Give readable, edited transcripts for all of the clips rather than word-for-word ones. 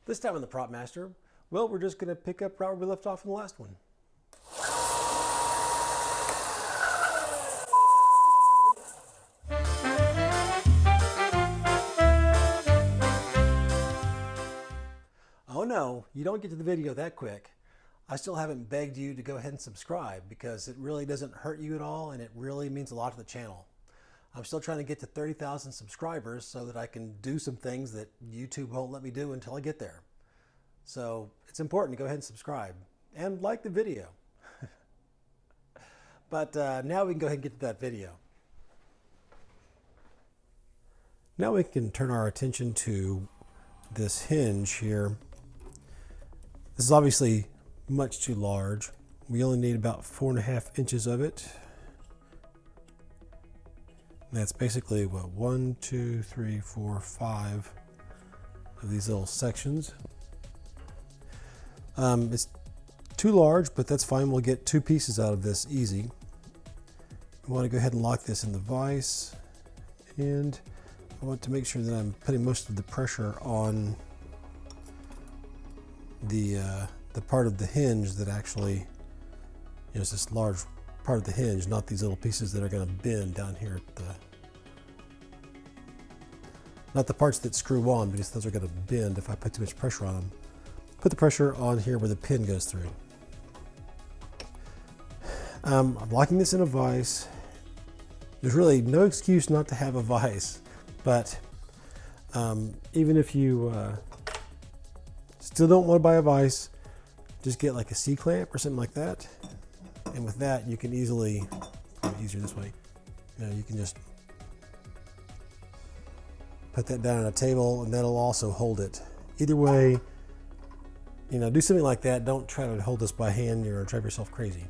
This time on the Prop Master, well, we're just going to pick up right where we left off in the last one. Oh no, you don't get to the video that quick. I still haven't begged you to go ahead and subscribe because it really doesn't hurt you at all and it really means a lot to the channel. I'm still trying to get to 30,000 subscribers so that I can do some things that YouTube won't let me do until I get there. So it's important to go ahead and subscribe and like the video. But now we can go ahead and get to that video. Now we can turn our attention to this hinge here. This is obviously much too large. We only need about 4.5 inches of it. And that's basically what, 1, 2, 3, 4, 5 of these little sections. It's too large, but that's fine. We'll get 2 pieces out of this easy. We want to go ahead and lock this in the vise, and I want to make sure that I'm putting most of the pressure on the part of the hinge that actually, it's this large part of the hinge, not these little pieces that are going to bend down here at the, not the parts that screw on, because those are going to bend if I put too much pressure on them. Put the pressure on here where the pin goes through. I'm locking this in a vise. There's really no excuse not to have a vise, but even if you still don't want to buy a vise, just get like a C-clamp or something like that. And with that, you can easily, probably easier this way, you can just put that down on a table and that'll also hold it. Either way, do something like that. Don't try to hold this by hand or drive yourself crazy.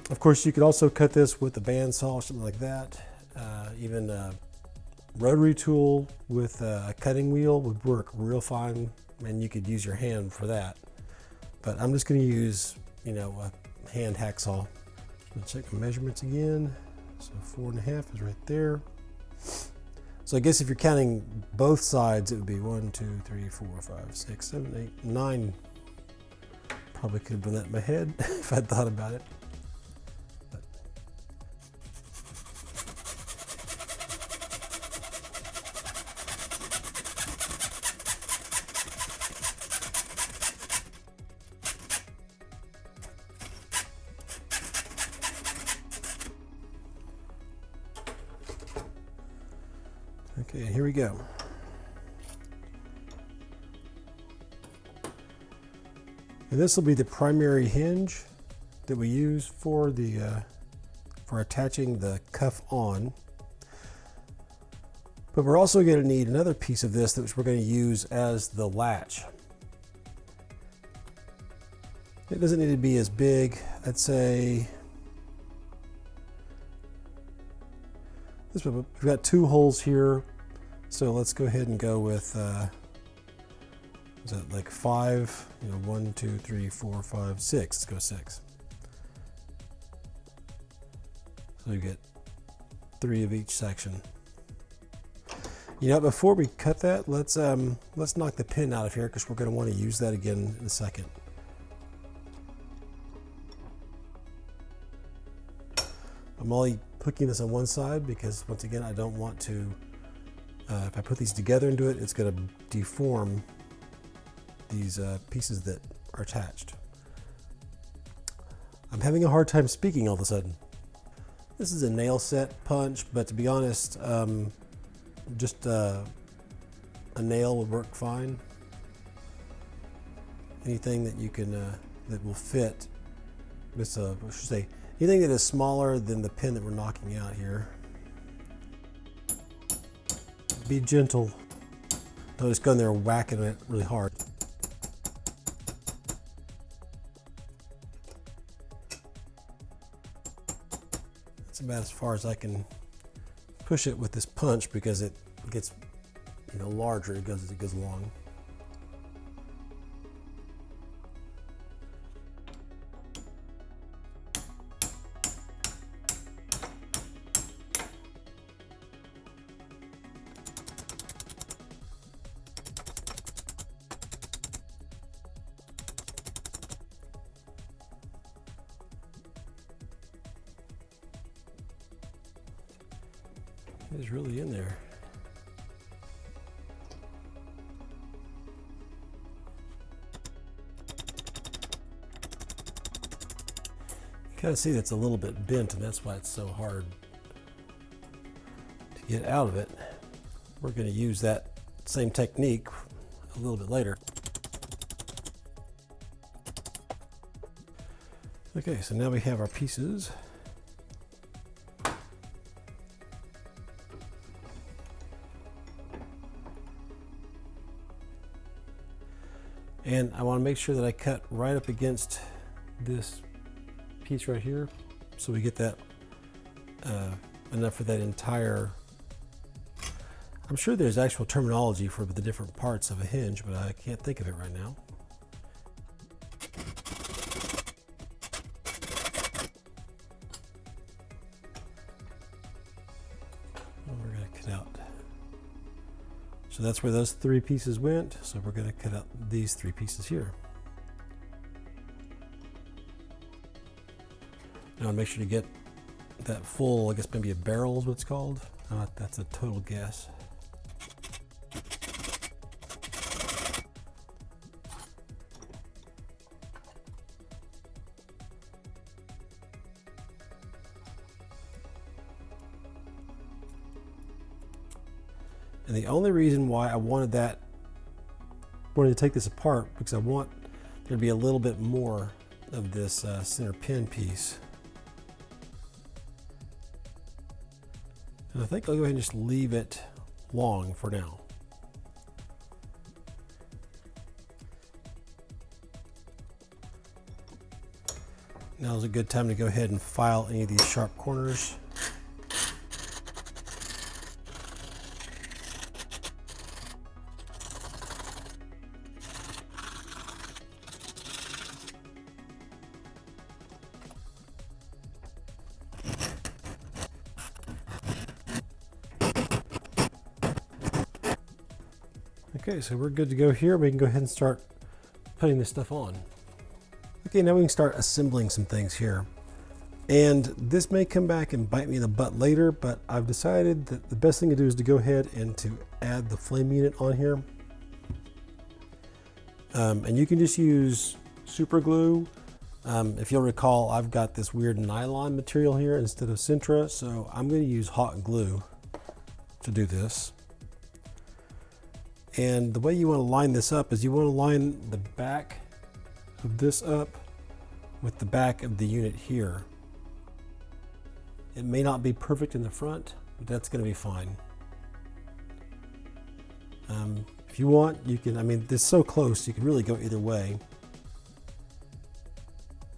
Of course, you could also cut this with a bandsaw or something like that. Even a rotary tool with a cutting wheel would work real fine, and you could use your hand for that. But I'm just going to use, a hand hacksaw. Let's check the measurements again. So 4.5 is right there. So I guess if you're counting both sides, it would be 1, 2, 3, 4, 5, 6, 7, 8, 9. Probably could have done that in my head if I'd thought about it. But. Okay, here we go. And this will be the primary hinge that we use for the for attaching the cuff on. But we're also going to need another piece of this which we're going to use as the latch. It doesn't need to be as big. I'd say we've got 2 holes here, so let's go ahead and go with is that like 5? 1, 2, 3, 4, 5, 6. Let's go 6. So you get 3 of each section. Before we cut that, let's knock the pin out of here because we're going to want to use that again in a second. I'm only hooking this on one side because, once again, I don't want to, if I put these together and do it, it's going to deform these pieces that are attached. I'm having a hard time speaking all of a sudden. This is a nail set punch, but to be honest, just a nail would work fine. Anything that you can, that will fit this, I should say, anything that is smaller than the pin that we're knocking out here. Be gentle. Don't just go in there whacking it really hard. That's about as far as I can push it with this punch because it gets, larger as it goes along. is really in there. You kind of see that's a little bit bent, and that's why it's so hard to get out of it. We're going to use that same technique a little bit later. Okay, so now we have our pieces. And I want to make sure that I cut right up against this piece right here, so we get that enough for that entire. I'm sure there's actual terminology for the different parts of a hinge, but I can't think of it right now. And we're going to cut out. So that's where those 3 pieces went. So we're going to cut out these 3 pieces here. Now make sure to get that full, I guess maybe a barrel is what it's called. That's a total guess. And the only reason why I wanted to take this apart, because I want there to be a little bit more of this center pin piece. And I think I'll go ahead and just leave it long for now. Now is a good time to go ahead and file any of these sharp corners. Okay, so we're good to go here. We can go ahead and start putting this stuff on. Okay, now we can start assembling some things here. And this may come back and bite me in the butt later, but I've decided that the best thing to do is to go ahead and to add the flame unit on here. And you can just use super glue. If you'll recall, I've got this weird nylon material here instead of Sintra, so I'm going to use hot glue to do this. And the way you want to line this up is you want to line the back of this up with the back of the unit here. It may not be perfect in the front, but that's going to be fine. If you want, you can, I mean, this is so close, you can really go either way.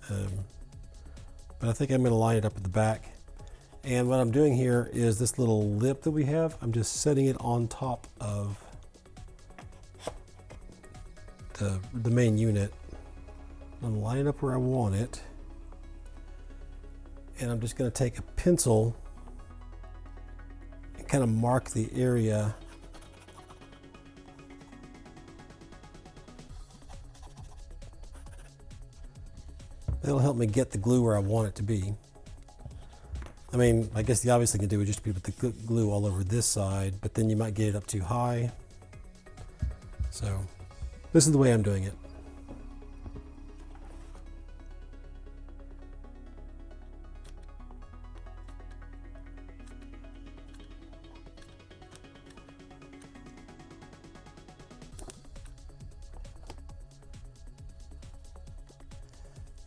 But I think I'm going to line it up at the back. And what I'm doing here is this little lip that we have, I'm just setting it on top of the main unit. I'm going to line it up where I want it. And I'm just going to take a pencil and kind of mark the area that'll help me get the glue where I want it to be. I mean, I guess the obvious thing to do would just be put the glue all over this side, but then you might get it up too high. So this is the way I'm doing it.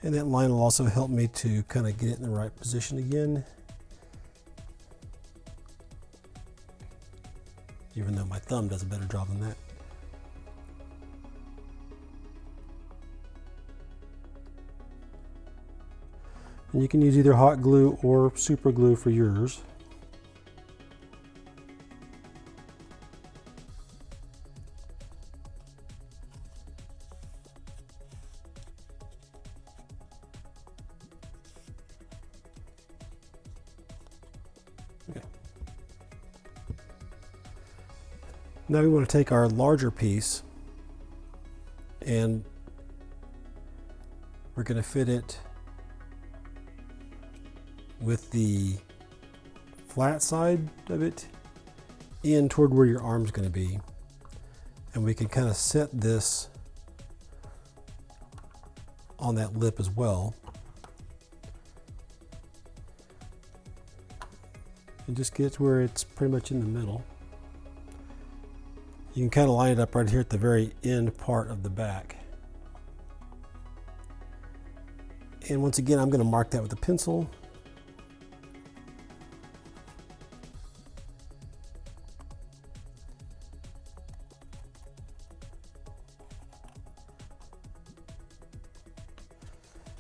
And that line will also help me to kind of get it in the right position again. Even though my thumb does a better job than that. And you can use either hot glue or super glue for yours. Okay. Now we want to take our larger piece and we're going to fit it with the flat side of it in toward where your arm's going to be. And we can kind of set this on that lip as well. And just get to where it's pretty much in the middle. You can kind of line it up right here at the very end part of the back. And once again, I'm going to mark that with a pencil.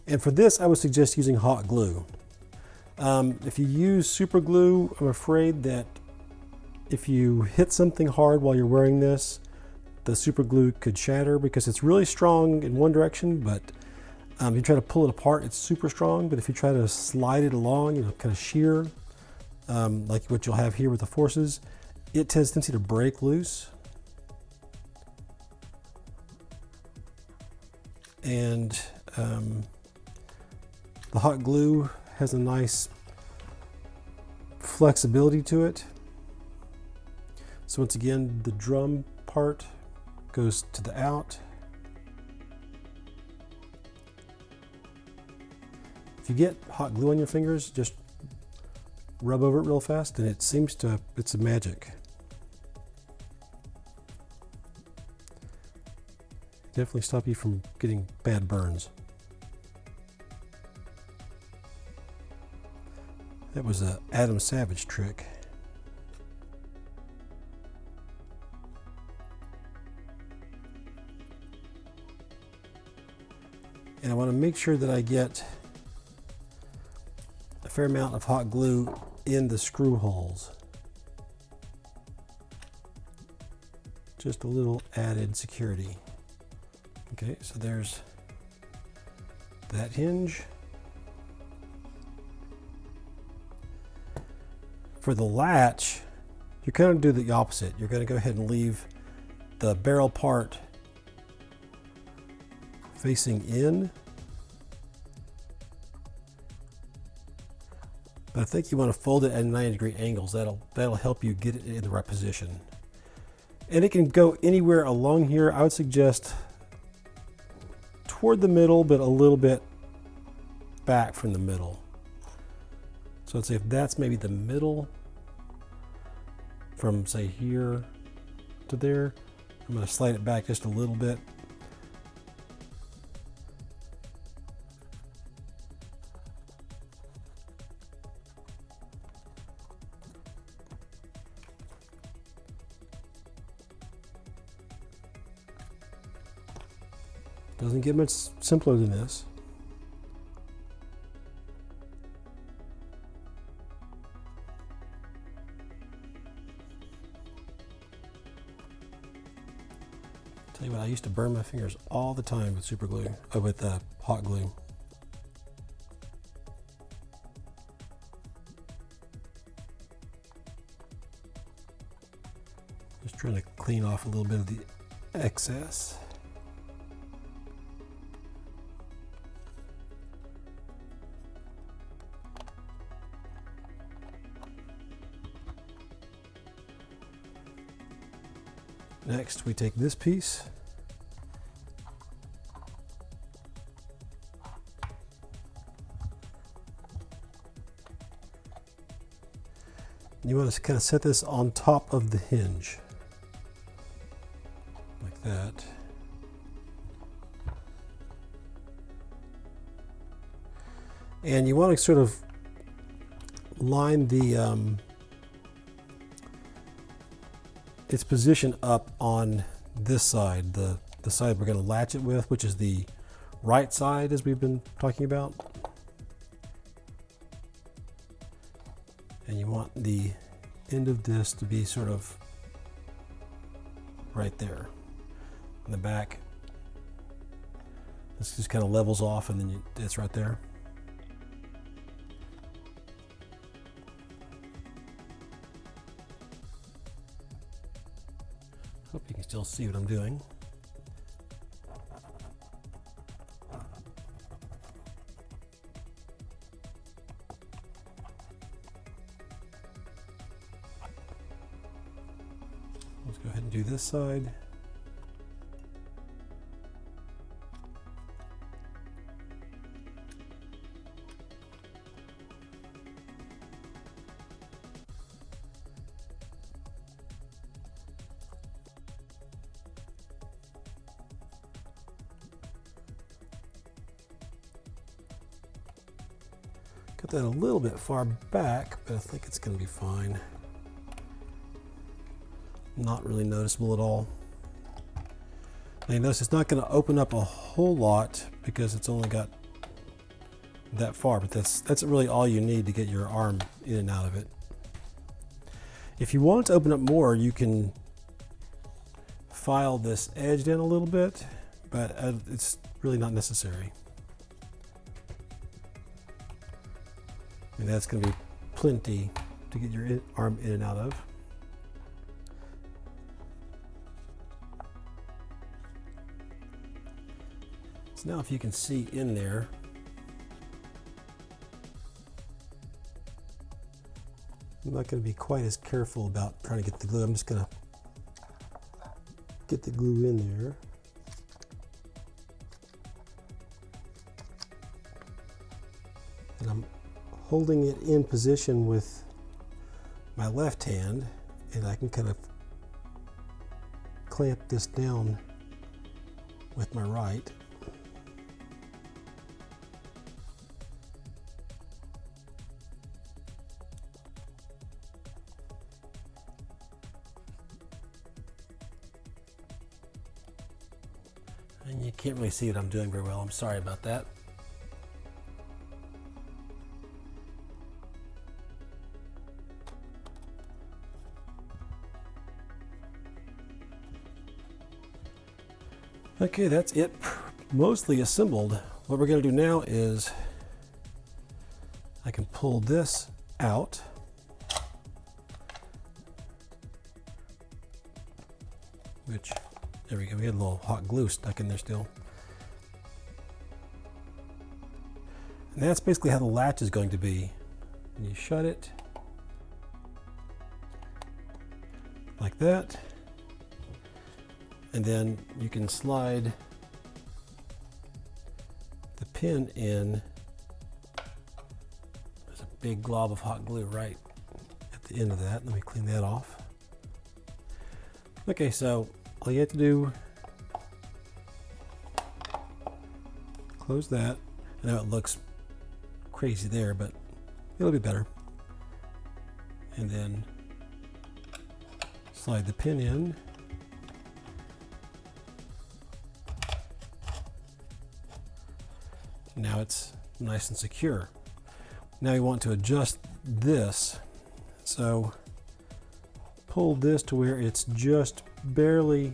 And for this, I would suggest using hot glue. If you use super glue, I'm afraid that if you hit something hard while you're wearing this, the super glue could shatter because it's really strong in one direction, but if you try to pull it apart, it's super strong. But if you try to slide it along, you know, kind of shear, like what you'll have here with the forces, it has a tendency to break loose. And the hot glue has a nice flexibility to it. So once again, the drum part goes to the out. If you get hot glue on your fingers, just rub over it real fast and it seems to, it's a magic. Definitely stop you from getting bad burns. That was a Adam Savage trick. And I want to make sure that I get a fair amount of hot glue in the screw holes. Just a little added security. Okay, so there's that hinge. For the latch, you're going to do the opposite. You're going to go ahead and leave the barrel part facing in. But I think you want to fold it at 90-degree angles. That'll help you get it in the right position. And it can go anywhere along here. I would suggest toward the middle, but a little bit back from the middle. So let's say if that's maybe the middle from say here to there, I'm going to slide it back just a little bit. Doesn't get much simpler than this. Tell you what, I used to burn my fingers all the time with super glue, with hot glue. Just trying to clean off a little bit of the excess. Next, we take this piece. You want to kind of set this on top of the hinge, like that. And you want to sort of line the its position up on this side, the side we're going to latch it with, which is the right side as we've been talking about. And you want the end of this to be sort of right there in the back. This just kind of levels off and then it's right there. Hope you can still see what I'm doing. this side. Got that a little bit far back, but I think it's going to be fine. Not really noticeable at all. Now you notice it's not going to open up a whole lot because it's only got that far, but that's really all you need to get your arm in and out of it. If you want it to open up more, you can file this edge down a little bit, but it's really not necessary. And that's going to be plenty to get your arm in and out of. So now if you can see in there, I'm not going to be quite as careful about trying to get the glue. I'm just going to get the glue in there. And I'm holding it in position with my left hand, and I can kind of clamp this down with my right. And you can't really see what I'm doing very well. I'm sorry about that. Okay, that's it mostly assembled. What we're going to do now is I can pull this out. Which, there we go, we had a little hot glue stuck in there still. And that's basically how the latch is going to be. And you shut it like that. And then you can slide the pin in. There's a big glob of hot glue right at the end of that. Let me clean that off. Okay, so all you have to do, close that. I know it looks crazy there, but it'll be better. And then slide the pin in. Now it's nice and secure. Now you want to adjust this. So pull this to where it's just barely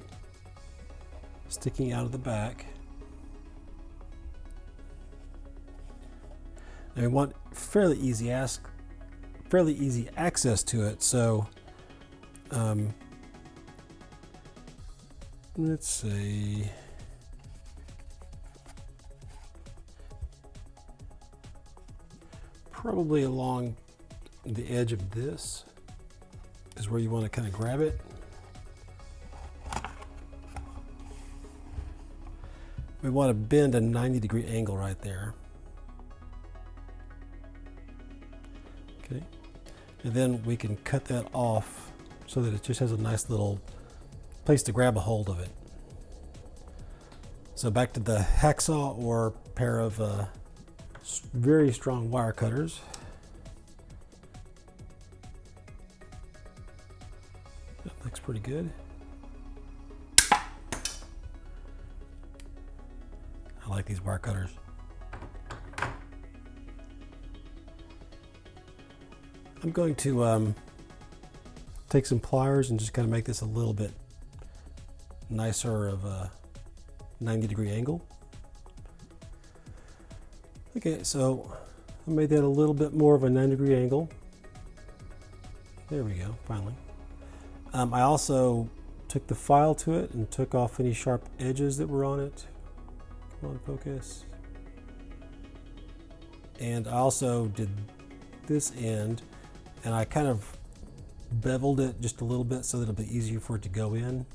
sticking out of the back. And we want fairly easy access to it. So let's say probably along the edge of this is where you want to kind of grab it. We want to bend a 90-degree angle right there. Okay, and then we can cut that off so that it just has a nice little place to grab a hold of it. So back to the hacksaw or pair of very strong wire cutters. That looks pretty good. I like these wire cutters. I'm going to take some pliers and just kind of make this a little bit nicer of a 90-degree angle. Okay, so I made that a little bit more of a 90-degree angle. There we go, finally. I also took the file to it and took off any sharp edges that were on it. Come on, focus. And I also did this end, and I kind of beveled it just a little bit so that it'll be easier for it to go in.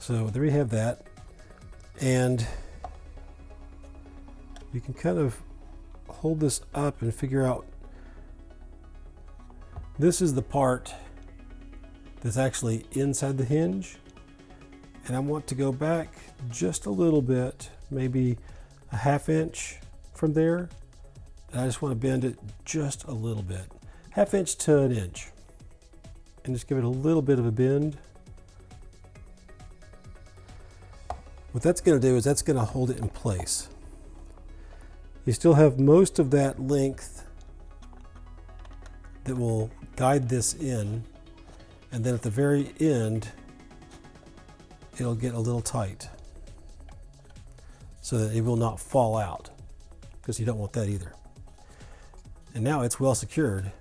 So there you have that. And you can kind of hold this up and figure out, this is the part that's actually inside the hinge. And I want to go back just a little bit, maybe a ½ inch from there. And I just want to bend it just a little bit, ½ inch to an inch. And just give it a little bit of a bend. What that's going to do is that's going to hold it in place. You still have most of that length that will guide this in, and then at the very end it'll get a little tight so that it will not fall out, because you don't want that either. And now it's well secured,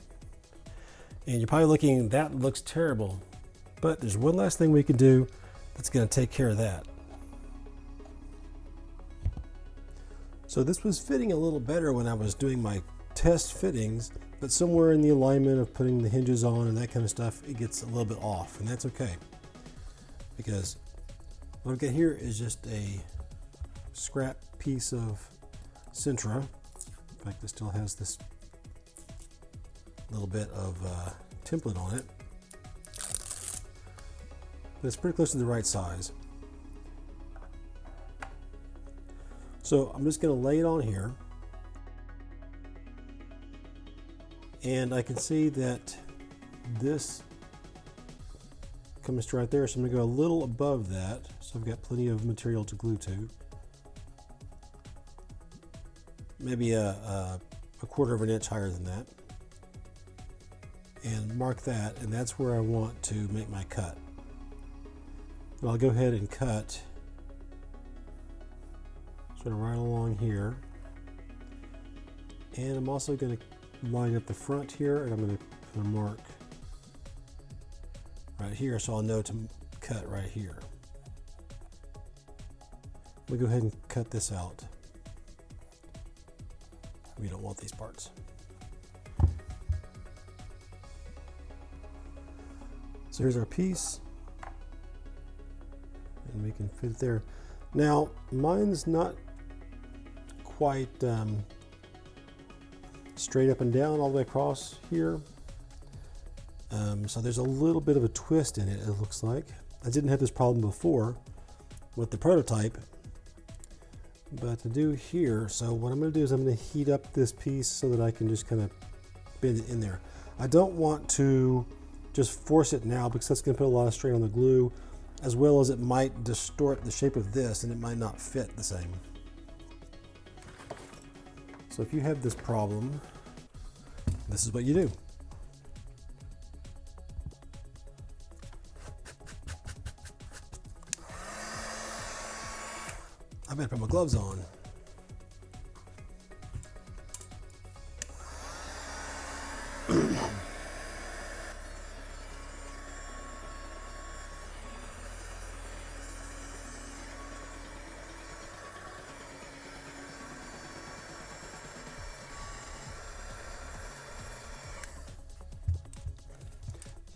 and you're probably looking, that looks terrible, but there's one last thing we can do that's going to take care of that. So this was fitting a little better when I was doing my test fittings, but somewhere in the alignment of putting the hinges on and that kind of stuff, it gets a little bit off, and that's okay, because what I've got here is just a scrap piece of Sintra. In fact, it still has this little bit of template on it, but it's pretty close to the right size. So I'm just going to lay it on here, and I can see that this comes to right there, so I'm going to go a little above that, so I've got plenty of material to glue to. Maybe a quarter of an inch higher than that, and mark that, and that's where I want to make my cut. So I'll go ahead and cut sort of right along here, and I'm also going to line up the front here, and I'm going to put a mark right here so I'll know to cut right here. We'll go ahead and cut this out. We don't want these parts. So here's our piece, and we can fit it there. Now mine's not quite straight up and down all the way across here, so there's a little bit of a twist in it, it looks like. I didn't have this problem before with the prototype, but to do here, so what I'm going to do is I'm going to heat up this piece so that I can just kind of bend it in there. I don't want to just force it now, because that's going to put a lot of strain on the glue, as well as it might distort the shape of this and it might not fit the same. So if you have this problem, this is what you do. I better put my gloves on.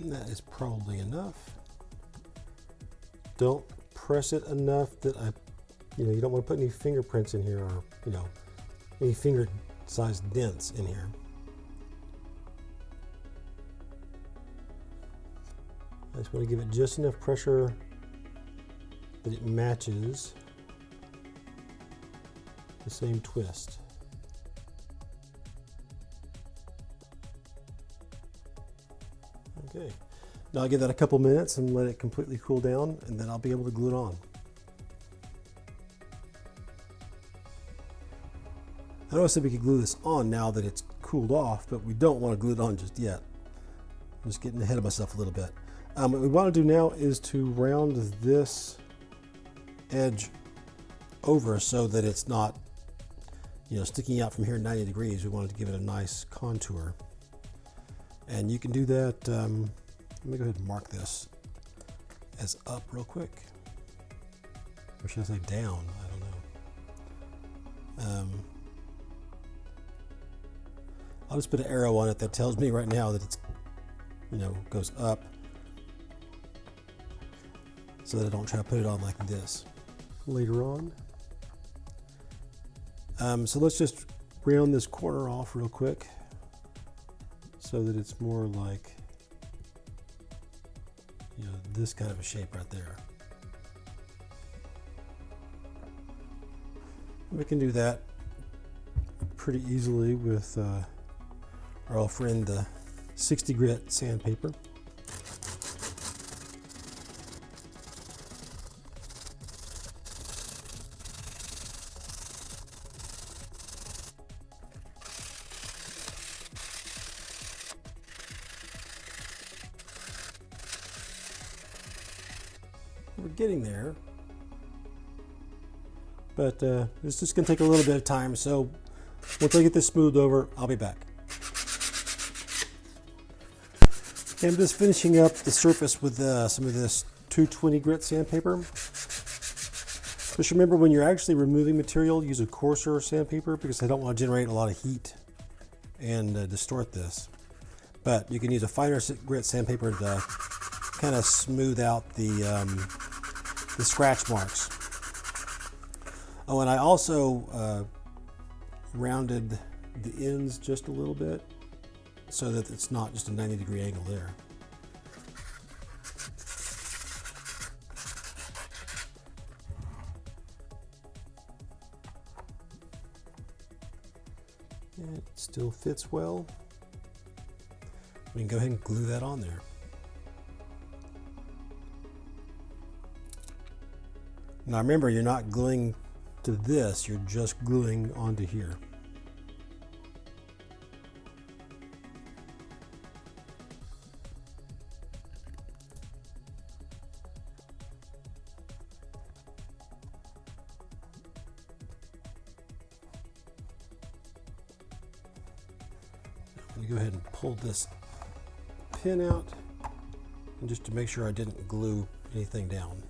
And that is probably enough. Don't press it enough that you don't want to put any fingerprints in here, or any finger-sized dents in here. I just want to give it just enough pressure that it matches the same twist. Okay, now I'll give that a couple minutes and let it completely cool down, and then I'll be able to glue it on. I know I said we could glue this on now that it's cooled off, but we don't want to glue it on just yet. I'm just getting ahead of myself a little bit. What we want to do now is to round this edge over so that it's not, sticking out from here 90 degrees. We wanted to give it a nice contour. And you can do that, let me go ahead and mark this as up real quick. Or should I say down? I don't know. I'll just put an arrow on it that tells me right now that it's, goes up. so that I don't try to put it on like this later on. So let's just round this corner off real quick so that it's more like, you know, this kind of a shape right there. We can do that pretty easily with our old friend, the 60 grit sandpaper. We're getting there, but it's just going to take a little bit of time. So once I get this smoothed over, I'll be back. Okay, I'm just finishing up the surface with some of this 220 grit sandpaper. Just remember, when you're actually removing material, use a coarser sandpaper because I don't want to generate a lot of heat and distort this. But you can use a finer grit sandpaper to kind of smooth out the scratch marks. Oh, and I also rounded the ends just a little bit so that it's not just a 90-degree angle there. And it still fits well. We can go ahead and glue that on there. Now remember, you're not gluing to this, you're just gluing onto here. I'm going to go ahead and pull this pin out, and just to make sure I didn't glue anything down.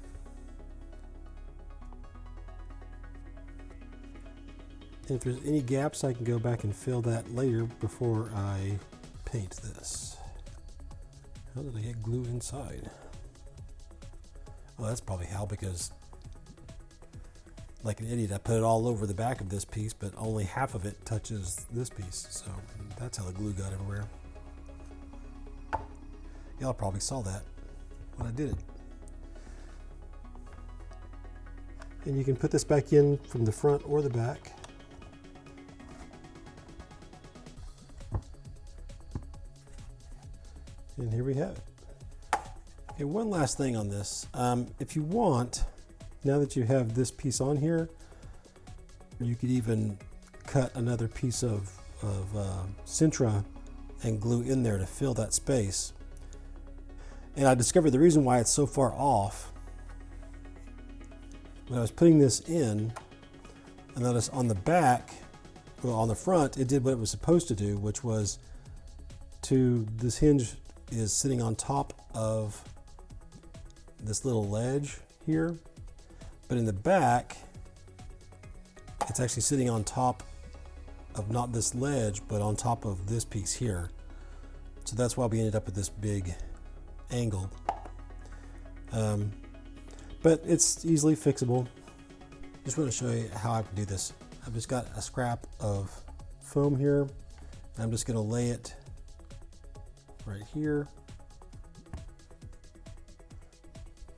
And if there's any gaps, I can go back and fill that later before I paint this. How did I get glue inside? Well, that's probably how, because like an idiot, I put it all over the back of this piece, but only half of it touches this piece. So that's how the glue got everywhere. Y'all probably saw that when I did it. And you can put this back in from the front or the back. And here we have it. Okay, one last thing on this. If you want, now that you have this piece on here, you could even cut another piece of Sintra and glue in there to fill that space. And I discovered the reason why it's so far off. When I was putting this in, I noticed on the back, well, on the front, it did what it was supposed to do, which was this hinge is sitting on top of this little ledge here, but in the back it's actually sitting on top of not this ledge but on top of this piece here. So that's why we ended up with this big angle, but it's easily fixable. Just want to show you how I can do this. I've just got a scrap of foam here, and I'm just going to lay it right here.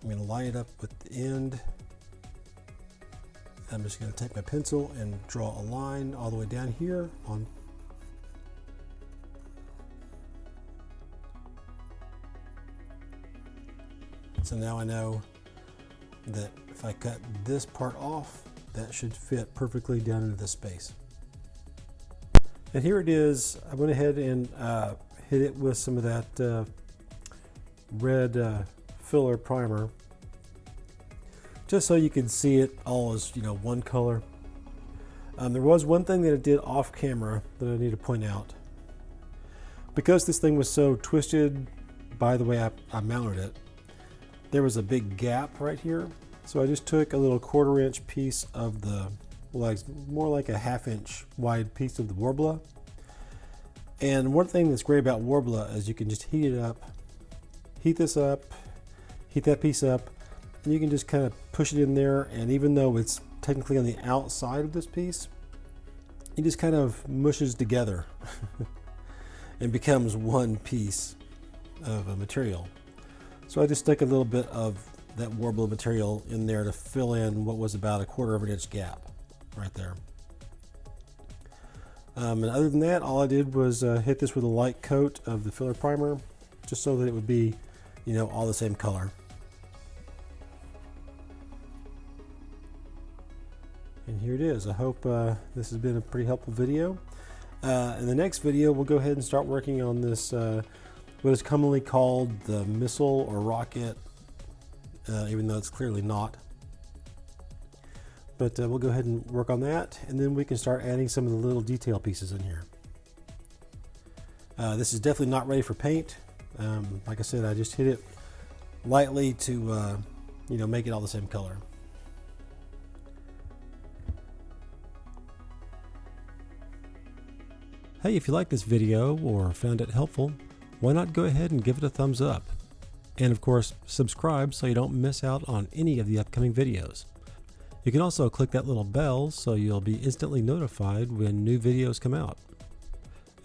I'm going to line it up with the end. I'm just going to take my pencil and draw a line all the way down here on. So now I know that if I cut this part off, that should fit perfectly down into this space. And here it is. I went ahead and hit it with some of that red filler primer, just so you can see it all as, you know, one color. There was one thing that it did off camera that I need to point out. Because this thing was so twisted by the way I mounted it, there was a big gap right here. So I just took a little 1/4 inch piece of the, like, more like a 1/2 inch wide piece of the Warbler. And one thing that's great about Warbler is you can just heat it up, heat this up, heat that piece up, and you can just kind of push it in there, and even though it's technically on the outside of this piece, it just kind of mushes together and becomes one piece of a material. So I just stuck a little bit of that warble material in there to fill in what was about 1/4 of an inch gap right there. And other than that, all I did was hit this with a light coat of the filler primer, just so that it would be, you know, all the same color. And here it is. I hope this has been a pretty helpful video. In the next video, we'll go ahead and start working on this, what is commonly called the missile or rocket, even though it's clearly not. But we'll go ahead and work on that, and then we can start adding some of the little detail pieces in here. This is definitely not ready for paint. Like I said, I just hit it lightly to you know, make it all the same color. Hey, if you like this video or found it helpful, why not go ahead and give it a thumbs up? And of course, subscribe so you don't miss out on any of the upcoming videos. You can also click that little bell so you'll be instantly notified when new videos come out.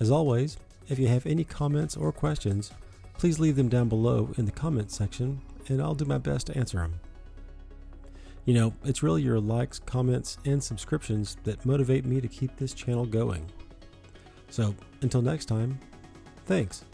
As always, if you have any comments or questions, please leave them down below in the comments section and I'll do my best to answer them. You know, it's really your likes, comments, and subscriptions that motivate me to keep this channel going. So until next time, thanks.